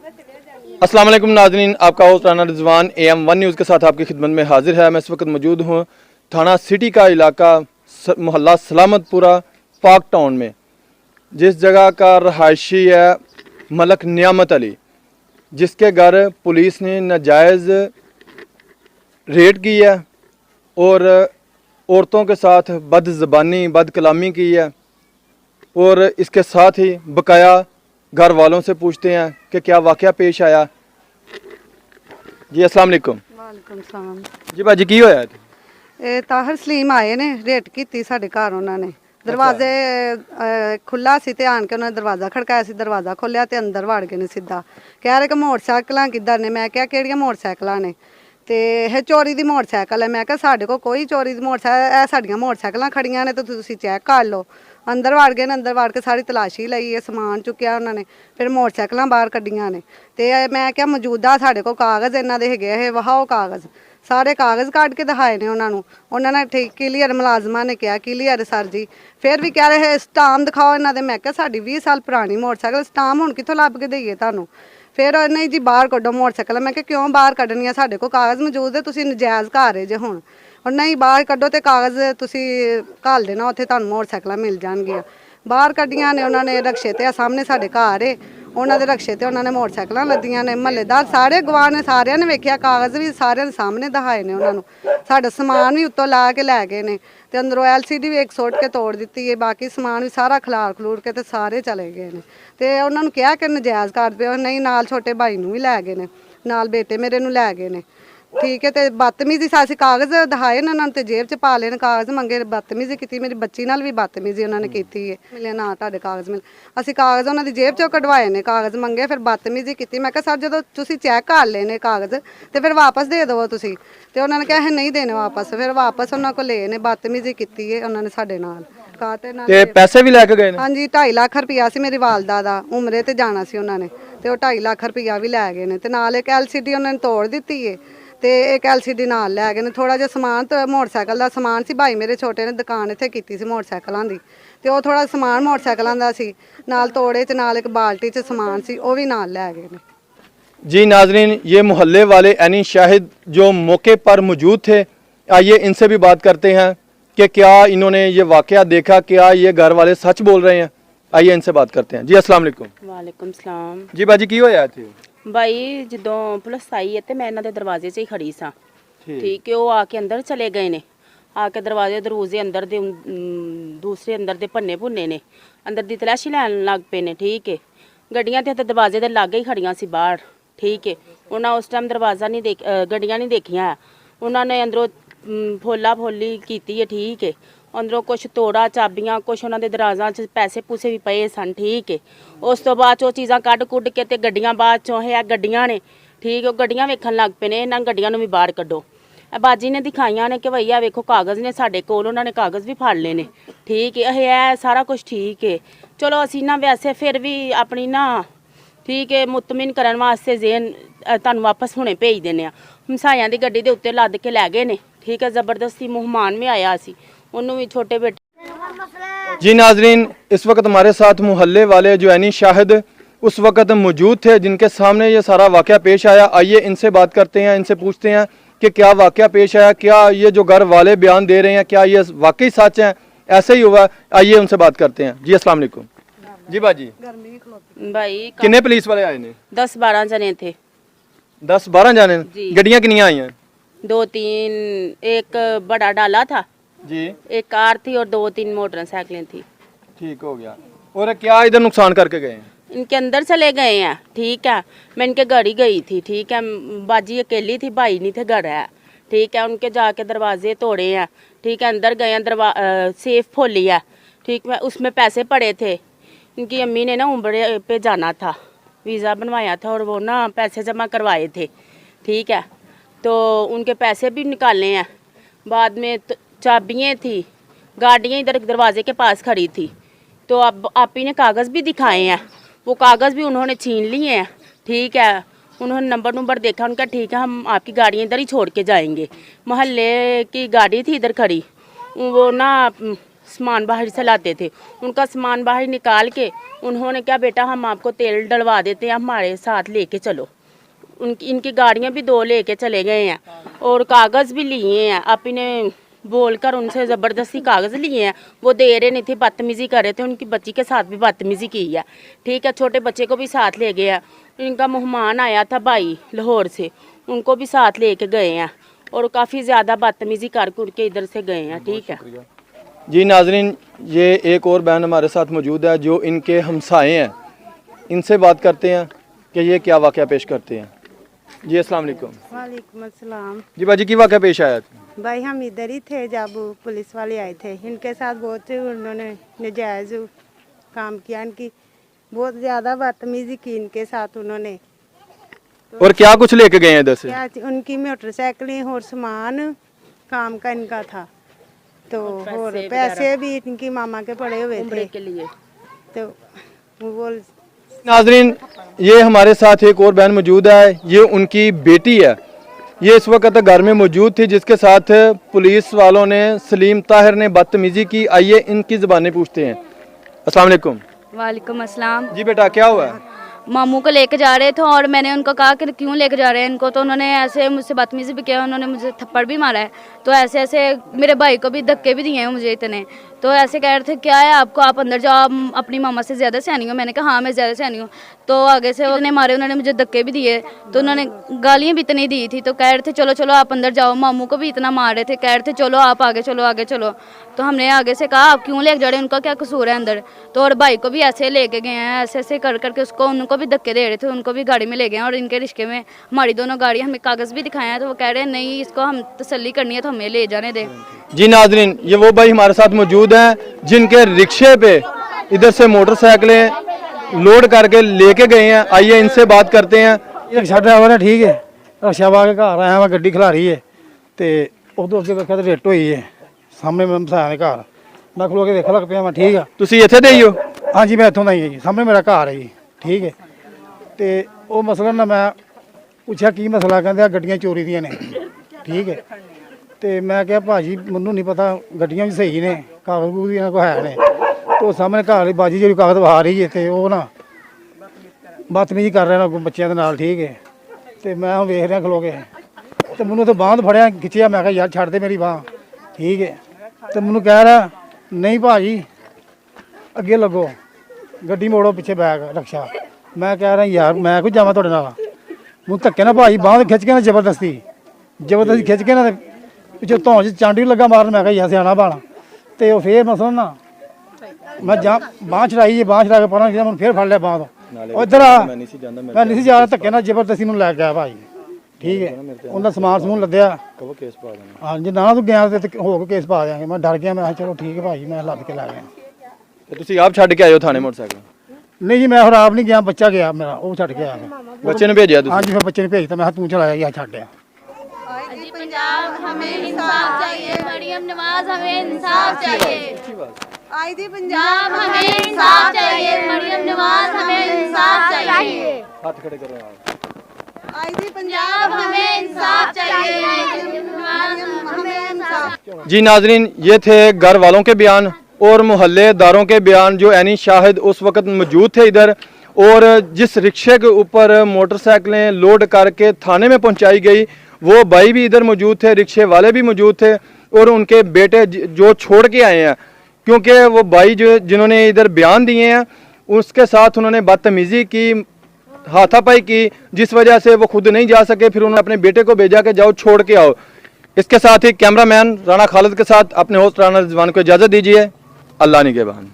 अस्सलाम वालेकुम नाज़रीन, आपका host Rana Rizwan AM1 news के साथ आपकी खिदमत में हाजिर है। मैं इस वक्त मौजूद हूँ थाना सिटी का इलाका मोहल्ला सलामतपुरा पाक टाउन में, जिस जगह का रहायशी है मलक नियामत अली, जिसके घर पुलिस ने नाजायज़ रेड की है और औरतों के साथ बदज़बानी बद कलामी की है। और इसके साथ ही बकाया घर वालों से पूछते हैं कि क्या वाक़या पेश आया। जी अस्सलाम वालेकुम। ਵਾਲੇਕੁਮ ਸਲਾਮ। जी भाजी की होया इत्थे? ਇਹ ਤਾਹਰ ਸਲੀਮ ਆਏ ਨੇ, ਰੇਟ ਕੀਤੀ ਸਾਡੇ ਘਰ ਉਹਨਾਂ ਨੇ। ਦਰਵਾਜ਼ੇ ਖੁੱਲਾ ਸੀ ਤੇ ਆਣ ਕੇ ਉਹਨਾਂ ਨੇ ਦਰਵਾਜ਼ਾ ਖੜਕਾਇਆ ਸੀ, ਦਰਵਾਜ਼ਾ ਖੋਲਿਆ ਤੇ ਅੰਦਰ ਵੜ ਗਏ ਨੇ ਸਿੱਧਾ। ਕਹਿ ਰਹੇ ਕਿ ਮੋਟਰਸਾਈਕਲਾਂ ਕਿੱਧਰ ਨੇ? ਮੈਂ ਕਿਹਾ ਕਿਹੜੀਆਂ ਮੋਟਰਸਾਈਕਲਾਂ ਨੇ? ਤੇ ਇਹ ਚੋਰੀ ਦੀ ਮੋਟਰਸਾਈਕਲ ਹੈ। ਮੈਂ ਕਿਹਾ ਸਾਡੇ ਕੋਲ ਕੋਈ ਚੋਰੀ ਦੀ ਮੋਟਰਸਾਈਕਲ, ਇਹ ਸਾਡੀਆਂ ਮੋਟਰਸਾਈਕਲਾਂ ਖੜੀਆਂ ਨੇ ਤੇ ਤੁਸੀਂ ਚੈੱਕ ਕਰ ਲਓ। ਅੰਦਰ ਵੜ ਗਏ ਨੇ, ਅੰਦਰ ਵੜ ਕੇ ਸਾਰੀ ਤਲਾਸ਼ੀ ਲਈ ਹੈ, ਸਮਾਨ ਚੁੱਕਿਆ ਉਹਨਾਂ ਨੇ, ਫਿਰ ਮੋਟਰਸਾਈਕਲਾਂ ਬਾਹਰ ਕੱਢੀਆਂ ਨੇ। ਤੇ ਮੈਂ ਕਿਹਾ ਮੌਜੂਦਾ ਸਾਡੇ ਕੋਲ ਕਾਗਜ਼ ਇਹਨਾਂ ਦੇ ਹੈਗੇ, ਇਹ ਵਹਾਓ ਕਾਗਜ਼। ਸਾਰੇ ਕਾਗਜ਼ ਕੱਢ ਕੇ ਦਿਖਾਏ ਨੇ ਉਹਨਾਂ ਨੂੰ। ਉਹਨਾਂ ਨੇ ਠੀਕ ਕਲੀਅਰ, ਮੁਲਾਜ਼ਮਾਂ ਨੇ ਕਿਹਾ ਕਲੀਅਰ ਸਰ ਜੀ। ਫਿਰ ਵੀ ਕਹਿ ਰਹੇ ਸਟਾਮ ਦਿਖਾਓ ਇਹਨਾਂ ਦੇ। ਮੈਂ ਕਿਹਾ ਸਾਡੀ 20 ਸਾਲ ਪੁਰਾਣੀ ਮੋਟਰਸਾਈਕਲ, ਸਟਾਮ ਹੁਣ ਕਿੱਥੋਂ ਲੱਭ ਕੇ ਦਈਏ ਤੁਹਾਨੂੰ? ਫਿਰ ਨਹੀਂ ਜੀ ਬਾਹਰ ਕੱਢੋ ਮੋਟਰਸਾਈਕਲ। ਮੈਂ ਕਿਹਾ ਕਿਉਂ ਬਾਹਰ ਕੱਢਣੀ ਆ? ਸਾਡੇ ਕੋਲ ਕਾਗਜ਼ ਮੌਜੂਦ ਹੈ, ਤੁਸੀਂ ਨਜਾਇਜ਼ ਘਰ ਰਹੇ ਜੇ ਹੁਣ। ਔਰ ਨਹੀਂ ਬਾਹਰ ਕੱਢੋ ਤੇ ਕਾਗਜ਼ ਤੁਸੀਂ ਘੱਲ ਦੇਣਾ, ਉੱਥੇ ਤੁਹਾਨੂੰ ਮੋਟਰਸਾਈਕਲਾਂ ਮਿਲ ਜਾਣਗੀਆਂ। ਬਾਹਰ ਕੱਢੀਆਂ ਨੇ ਉਹਨਾਂ ਨੇ ਰਕਸ਼ੇ ਤੇ, ਸਾਹਮਣੇ ਸਾਡੇ ਘਰ ਏ, ਉਹਨਾਂ ਦੇ ਰਕਸ਼ੇ ਤੇ ਉਹਨਾਂ ਨੇ ਮੋਟਰਸਾਈਕਲਾਂ ਲੱਦੀਆਂ ਨੇ। ਮਹੱਲੇਦਾਰ ਸਾਰੇ ਗਵਾਹ ਨੇ, ਸਾਰਿਆਂ ਨੇ ਵੇਖਿਆ, ਕਾਗਜ਼ ਵੀ ਸਾਰਿਆਂ ਦੇ ਸਾਹਮਣੇ ਦਿਖਾਏ ਨੇ ਉਹਨਾਂ ਨੂੰ। ਸਾਡਾ ਸਮਾਨ ਵੀ ਉੱਤੋਂ ਲਾ ਕੇ ਲੈ ਗਏ ਨੇ ਤੇ ਅੰਦਰੋਂ LCD ਵੀ ਇੱਕ ਸੁੱਟ ਕੇ ਤੋੜ ਦਿੱਤੀ ਹੈ। ਬਾਕੀ ਸਮਾਨ ਵੀ ਸਾਰਾ ਖਲਾਰ ਖਲੂਰ ਕੇ ਤੇ ਸਾਰੇ ਚਲੇ ਗਏ ਨੇ। ਤੇ ਉਹਨਾਂ ਨੂੰ ਕਿਹਾ ਕਿ ਨਜਾਇਜ਼ ਕਰ ਪਿਓ, ਨਹੀਂ ਨਾਲ ਛੋਟੇ ਭਾਈ ਨੂੰ ਵੀ ਲੈ ਗਏ ਨੇ, ਨਾਲ ਬੇਟੇ ਮੇਰੇ ਨੂੰ ਲੈ ਗਏ ਨੇ। ਠੀਕ ਹੈ। ਤੇ ਬਦਤਮੀਜ਼ੀ ਅਸੀਂ ਕਾਗਜ਼ ਦਿਖਾਏ ਨੇ ਉਹਨਾਂ ਨੂੰ ਤੇ ਜੇਬ 'ਚ ਪਾ ਲੈਣ, ਕਾਗਜ਼ ਮੰਗੇ, ਬਦਤਮੀਜ਼ੀ ਕੀਤੀ। ਮੇਰੀ ਬੱਚੀ ਨਾਲ ਵੀ ਬਦਤਮੀਜ਼ੀ ਉਹਨਾਂ ਨੇ ਕੀਤੀ ਹੈ। ਮਿਲੇ ਨਾ ਤੁਹਾਡੇ ਕਾਗਜ਼ ਮਿਲ, ਅਸੀਂ ਕਾਗਜ਼ ਉਹਨਾਂ ਦੀ ਜੇਬ 'ਚੋਂ ਕਢਵਾਏ ਨੇ, ਕਾਗਜ਼ ਮੰਗੇ, ਫਿਰ ਬਦਤਮੀਜ਼ੀ ਕੀਤੀ। ਮੈਂ ਕਿਹਾ ਸਰ ਜਦੋਂ ਤੁਸੀਂ ਚੈੱਕ ਕਰ ਲਏ ਨੇ ਕਾਗਜ਼ ਤੇ ਫਿਰ ਵਾਪਸ ਦੇ ਦਿਓ ਤੁਸੀਂ। ਤੇ ਉਹਨਾਂ ਨੇ ਕਿਹਾ ਇਹ ਨਹੀਂ ਦੇਣੇ ਵਾਪਸ। ਫਿਰ ਵਾਪਸ ਉਹਨਾਂ ਕੋਲ ਲਏ ਨੇ, ਬਦਤਮੀਜ਼ੀ ਕੀਤੀ ਹੈ ਉਹਨਾਂ ਨੇ ਸਾਡੇ ਨਾਲ। ਤੇ ਪੈਸੇ ਵੀ ਲੈ ਕੇ ਗਏ ਨੇ? ਹਾਂਜੀ 2.5 ਲੱਖ ਰੁਪਇਆ ਸੀ ਮੇਰੀ ਵਾਲਦਾ ਦਾ, ਉਮਰੇ ਤੇ ਜਾਣਾ ਸੀ ਉਹਨਾਂ ਨੇ, ਤੇ ਉਹ 2.5 ਲੱਖ ਰੁਪਇਆ ਵੀ ਲੈ ਗਏ ਨੇ। ਤੇ ਨਾਲ ਇੱਕ LCD ਉਹਨਾਂ ਨੇ ਤੋੜ ਦਿੱਤੀ ਹੈ ਤੇ ਇੱਕ LCD ਨਾਲ ਲੈ ਗਏ ਨੇ। ਥੋੜਾ ਜਿਹਾ ਸਮਾਨ ਤੇ ਮੋਟਰਸਾਈਕਲ ਦਾ ਸਮਾਨ ਸੀ, ਭਾਈ ਮੇਰੇ ਛੋਟੇ ਨੇ ਦੁਕਾਨ ਇੱਥੇ ਕੀਤੀ ਸੀ ਮੋਟਰਸਾਈਕਲਾਂ ਦੀ, ਤੇ ਉਹ ਥੋੜਾ ਸਮਾਨ ਮੋਟਰਸਾਈਕਲਾਂ ਦਾ ਸੀ ਨਾਲ ਤੋੜੇ, ਤੇ ਨਾਲ ਇੱਕ ਬਾਲਟੀ 'ਚ ਸਮਾਨ ਸੀ, ਉਹ ਵੀ ਨਾਲ ਲੈ ਗਏ ਨੇ। जी नाजरीन, ये मोहल्ले वाले यानी शाहिद जो मौके पर मौजूद थे, आइए इनसे भी बात करते हैं कि क्या इन्होंने ये वाकया देखा, क्या ये घर वाले सच बोल रहे हैं। आइए इनसे बात करते हैं। जी अस्सलाम वालेकुम। ਵਾਲੇਕੁਮ ਸਲਾਮ। जी भाजी की होया इत्थे? ਬਾਈ ਜਦੋਂ ਪੁਲਿਸ ਆਈ ਹੈ ਤੇ ਮੈਂ ਇਹਨਾਂ ਦੇ ਦਰਵਾਜ਼ੇ 'ਚ ਹੀ ਖੜੀ ਸਾਂ। ਠੀਕ ਹੈ। ਉਹ ਆ ਕੇ ਅੰਦਰ ਚਲੇ ਗਏ ਨੇ, ਆ ਕੇ ਦਰਵਾਜ਼ੇ ਅੰਦਰ ਦੇ ਦੂਸਰੇ ਅੰਦਰ ਦੇ ਭੰਨੇ ਭੁੰਨੇ ਨੇ, ਅੰਦਰ ਦੀ ਤਲਾਸ਼ੀ ਲੈਣ ਲੱਗ ਪਏ ਨੇ। ਠੀਕ ਹੈ। ਗੱਡੀਆਂ ਤੇ ਦਰਵਾਜ਼ੇ ਦੇ ਲਾਗੇ ਹੀ ਖੜੀਆਂ ਸੀ ਬਾਹਰ। ਠੀਕ ਹੈ। ਉਹਨਾਂ ਉਸ ਟਾਈਮ ਦਰਵਾਜ਼ਾ ਨਹੀਂ ਦੇਖ, ਗੱਡੀਆਂ ਨਹੀਂ ਦੇਖੀਆਂ। ਉਹਨਾਂ ਨੇ ਅੰਦਰੋਂ ਫੋਲਾ ਫੋਲੀ ਕੀਤੀ ਹੈ। ਠੀਕ ਹੈ। ਅੰਦਰੋਂ ਕੁਛ ਤੋੜਾ, ਚਾਬੀਆਂ, ਕੁਛ ਉਹਨਾਂ ਦੇ ਦਰਾਜ਼ਾਂ 'ਚ ਪੈਸੇ ਪੂਸੇ ਵੀ ਪਏ ਸਨ। ਠੀਕ ਹੈ। ਉਸ ਤੋਂ ਬਾਅਦ 'ਚ ਉਹ ਚੀਜ਼ਾਂ ਕੱਢ ਕੁੱਢ ਕੇ ਤੇ ਗੱਡੀਆਂ ਬਾਅਦ 'ਚੋਂ ਇਹ ਗੱਡੀਆਂ ਨੇ। ਠੀਕ, ਉਹ ਗੱਡੀਆਂ ਵੇਖਣ ਲੱਗ ਪਏ ਨੇ, ਇਹਨਾਂ ਗੱਡੀਆਂ ਨੂੰ ਵੀ ਬਾਹਰ ਕੱਢੋ। ਬਾਜੀ ਨੇ ਦਿਖਾਈਆਂ ਨੇ ਕਿ ਭਈਆ ਵੇਖੋ ਕਾਗਜ਼ ਨੇ ਸਾਡੇ ਕੋਲ, ਉਹਨਾਂ ਨੇ ਕਾਗਜ਼ ਵੀ ਫੜ ਲਏ ਨੇ। ਠੀਕ ਹੈ। ਇਹ ਸਾਰਾ ਕੁਝ ਠੀਕ ਹੈ। ਚਲੋ ਅਸੀਂ ਨਾ ਵੈਸੇ ਫਿਰ ਵੀ ਆਪਣੀ ਨਾ ਠੀਕ ਹੈ ਮੁਤਮਿਨ ਕਰਨ ਵਾਸਤੇ ਜ਼ੇਨ ਤੁਹਾਨੂੰ ਵਾਪਸ ਹੁਣੇ ਭੇਜ ਦਿੰਦੇ ਆ। ਹਮਸਾਇਆਂ ਦੀ ਗੱਡੀ ਦੇ ਉੱਤੇ ਲੱਦ ਕੇ ਲੈ ਗਏ ਨੇ। ਠੀਕ ਹੈ। ਜ਼ਬਰਦਸਤੀ ਮਹਿਮਾਨ ਵੀ ਆਇਆ ਸੀ, ਉਹਨੂੰ ਵੀ ਛੋਟੇ बेटे। जी नाजरीन, इस वक्त हमारे साथ मोहल्ले वाले जो यानी शाहिद उस वक्त मौजूद थे, जिनके सामने ये सारा वाकया पेश आया। आइए इनसे बात करते हैं, इनसे पूछते हैं कि क्या वाकया पेश आया, क्या ये जो घर वाले बयान दे रहे हैं क्या ये वाकई सच है, ऐसे ही हुआ। आइए उनसे बात करते हैं। जी अस्सलाम वालेकुम। जी बाजी भाई कितने पुलिस वाले आए ने? 10-12 जने थे। 10-12 जाने? गड्डियां कितनी आई हैं? 2-3, एक बड़ा डाला था जी, एक कार थी और 2-3 मोटरसाइकिलें थी। ठीक हो गया। और क्या इधर नुकसान करके गए हैं? इनके अंदर चले गए हैं। ठीक है। मैं इनके घर ही गई थी। ठीक है। बाजी अकेली थी, भाई नहीं थे घर है। ठीक है। उनके जाके दरवाजे तोड़े हैं। ठीक है। अंदर गए हैं, सेफ खोली है। ठीक है। उसमें पैसे पड़े थे। इनकी अम्मी ने ना उम्र पे जाना था, वीज़ा बनवाया था और वो ना पैसे जमा करवाए थे। ठीक है। तो उनके पैसे भी निकाले हैं। बाद में चाबियाँ थी, गाड़ियाँ इधर दरवाजे के पास खड़ी थी। तो अब आप ही ने कागज़ भी दिखाए हैं, वो कागज़ भी उन्होंने छीन लिए हैं। ठीक है। उन्होंने नंबर देखा, उनका ठीक है हम आपकी गाड़ियाँ इधर ही छोड़ के जाएंगे। मोहल्ले की गाड़ी थी इधर खड़ी, वो ना सामान बाहर से लाते थे, उनका सामान बाहर निकाल के उन्होंने क्या, बेटा हम आपको तेल डलवा देते हैं, हमारे साथ लेके चलो। इनकी गाड़ियाँ भी 2 लेके चले गए हैं और कागज़ भी लिए हैं। आप इन्हें बोलकर उनसे ज़बरदस्ती कागज़ लिए हैं, वो दे रहे नहीं थे, बदतमीज़ी कर रहे थे। उनकी बच्ची के साथ भी बदतमीज़ी की है, ठीक है। छोटे बच्चे को भी साथ ले गए हैं। इनका मेहमान आया था भाई लाहौर से, उनको भी साथ लेके गए हैं और काफ़ी ज़्यादा बदतमीज़ी कर के इधर से गए हैं, ठीक है। जी नाजरीन, ये एक और बहन हमारे साथ मौजूद है जो इनके हमसाए हैं, इनसे बात करते हैं कि ये क्या वाक़या पेश करते हैं। जी अस्सलाम वालेकुम। वालेकुम अस्सलाम। जी बाजी, की वाक़या पेश आया था? भाई हम इधर ही थे जब पुलिस वाले आए थे। इनके साथ बहुत उन्होंने नजायज़ काम किया, इनकी बहुत ज़्यादा बदतमीज़ी की इनके साथ उन्होंने। और क्या कुछ लेके गए हैं इधर से? क्या उनकी मोटरसाइकिलें और सामान काम का इनका था, तो और पैसे भी इनकी मामा के पड़े हुए थे के लिए। तो वो नाजरीन, ये हमारे साथ एक और बहन मौजूद है, ये उनकी बेटी है। ये इस वक्त घर में मौजूद थी जिसके साथ पुलिस वालों ने, सलीम ताहिर ने बदतमीजी की। आइए इनकी ज़बानें पूछते हैं। अस्सलाम वालेकुम। वालेकुम अस्सलाम। जी बेटा, क्या हुआ है? मामू को लेके जा रहे थे और मैंने उनको कहा कि क्यों लेके जा रहे हैं इनको, तो उन्होंने ऐसे मुझसे बदतमीजी भी किया, उन्होंने मुझे थप्पड़ भी मारा है। तो ऐसे ऐसे मेरे भाई को भी धक्के भी दिए हैं मुझे इतने। तो ऐसे कह रहे थे क्या है आपको, आप अंदर जाओ, आप अपनी मामा से ज़्यादा सियानी हो। मैंने कहा हाँ मैं ज़्यादा सियानी हूँ। तो आगे से उन्होंने मारे, उन्होंने मुझे धक्के भी दिए, तो उन्होंने गालियाँ भी इतनी दी थी। तो कह रहे थे चलो चलो आप अंदर जाओ, मामू को भी इतना मार रहे थे, कह रहे थे चलो आप आगे चलो आगे चलो। तो हमने आगे से कहा आप क्यों लेके जा रहे हैं, उनका क्या कसूर है अंदर। तो और भाई को भी ऐसे लेके गए हैं, ऐसे ऐसे कर करके उसको, उनको भी धक्के दे रहे थे, उनको भी गाड़ी में ले गए हैं। और इनके रिश्ते में हमारी दोनों गाड़ी, हमें कागज़ भी दिखाए हैं, तो वो कह रहे हैं नहीं इसको हम तसल्ली करनी है तो हमें ले जाने दे। जी नाजरीन, ये वो भाई हमारे साथ मौजूद हैं जिनके रिक्शे पे इधर से मोटरसाइकिलें लोड करके लेके गए हैं। आइए इनसे बात करते हैं। रिक्शा ड्राइवर है, ठीक है। रिक्शा वा के घर आया मैं, गड्डी खिला रही है तो उधर अगे वेखा तो रेट हुई है सामने मैं मसाया ने घर। मैं खलो के वेखा लग पिया, मैं ठीक है। ਤੁਸੀਂ ਇੱਥੇ ਦੇ ਹੀ ਹੋ? हाँ जी मैं इतों का ही है जी, सामने मेरा घर है जी, ठीक है। तो वो मसला ना मैं पूछा की मसला, कहते गड्डियाँ चोरी दियाँ ने, ठीक है। तो मैं क्या भाजी मैनू नहीं पता, गड्डियाँ भी सही ने, कागज कूगज इन्होंने को है ने। तो सामने घर वाली बाजी जी कागज वहा रही है, तो वो ना बदतमीजी कर रहे हैं बच्चों के नाल, ठीक है। तो मैं हम वेख रहा खलो के, तो मैनू तो बांह फड़िया खिंचिया, मैं कहा यार छड़ दे मेरी बांह, ठीक है। तो मैनू कह रहा नहीं भाजी अगे लगो, गड्डी मोड़ो पिछे बैग रक्षा। मैं कह रहा यार मैं कुछ जावा थोड़े नाल, मैं धक्के ना भाई बांह खिंच के ना जबरदस्ती खिंच के ना पिछे धौं च चांडी लगा मारन। मैं कहा यार सियाना बाना। तो फिर मसला ना मैं जा बांह छड़ाई, बांह छड़ा के परा मैं फिर फड़ लिया बांह तो इधर आ, मैं नहीं जा रहा, धक्के ना जबरदस्ती मैं लै गया भाई, ठीक है। उन्हें समान समून लद्या, हाँ जी ना तू गया तो हो के केस पा देंगे। मैं डर गया, मैं चलो ठीक है भाई, मैं लद के लै गया। ਤੁਸੀਂ ਆਪ ਛੱਡ ਕੇ ਆਏ ਹੋ ਥਾਣੇ ਮੋਟਰਸਾਈਕਲ? नहीं जी मैं फिर आप नहीं गया, बच्चा गया मेरा, वो छड़ के आया। ਬੱਚੇ ਨੂੰ ਭੇਜਿਆ हाँ ਤੁਸੀਂ? जी मैं बच्चे ने भेजता, मैं तू चलाया या छड़ दिया। जी पंजाब हमें इंसाफ चाहिए, मरियम नवाज हमें इंसाफ चाहिए। आई दी पंजाब हमें इंसाफ चाहिए, मरियम नवाज हमें इंसाफ चाहिए। ਹੱਥ ਖੜੇ ਕਰੋ ਆਪ। आई दी पंजाब हमें इंसाफ चाहिए, मरियम नवाज हमें इंसाफ। जी नाजरीन, ये थे घर वालों के बयान और मोहल्लेदारों के बयान जो ऐनी शाहिद उस वक्त मौजूद थे इधर। और जिस रिक्शे के ऊपर मोटरसाइकिलें लोड करके थाने में पहुंचाई गई, वो भाई भी इधर मौजूद थे, रिक्शे वाले भी मौजूद थे और उनके बेटे जो छोड़ के आए हैं, क्योंकि वो भाई जो जिन्होंने इधर बयान दिए हैं उसके साथ उन्होंने बदतमीज़ी की, हाथापाई की, जिस वजह से वो खुद नहीं जा सके। फिर उन्होंने अपने बेटे को भेजा कि जाओ छोड़ के आओ। इसके साथ ही कैमरामैन राणा खालिद के साथ अपने होस्ट राणा रिजवान को इजाज़त दीजिए। अल्लाह निगहबान।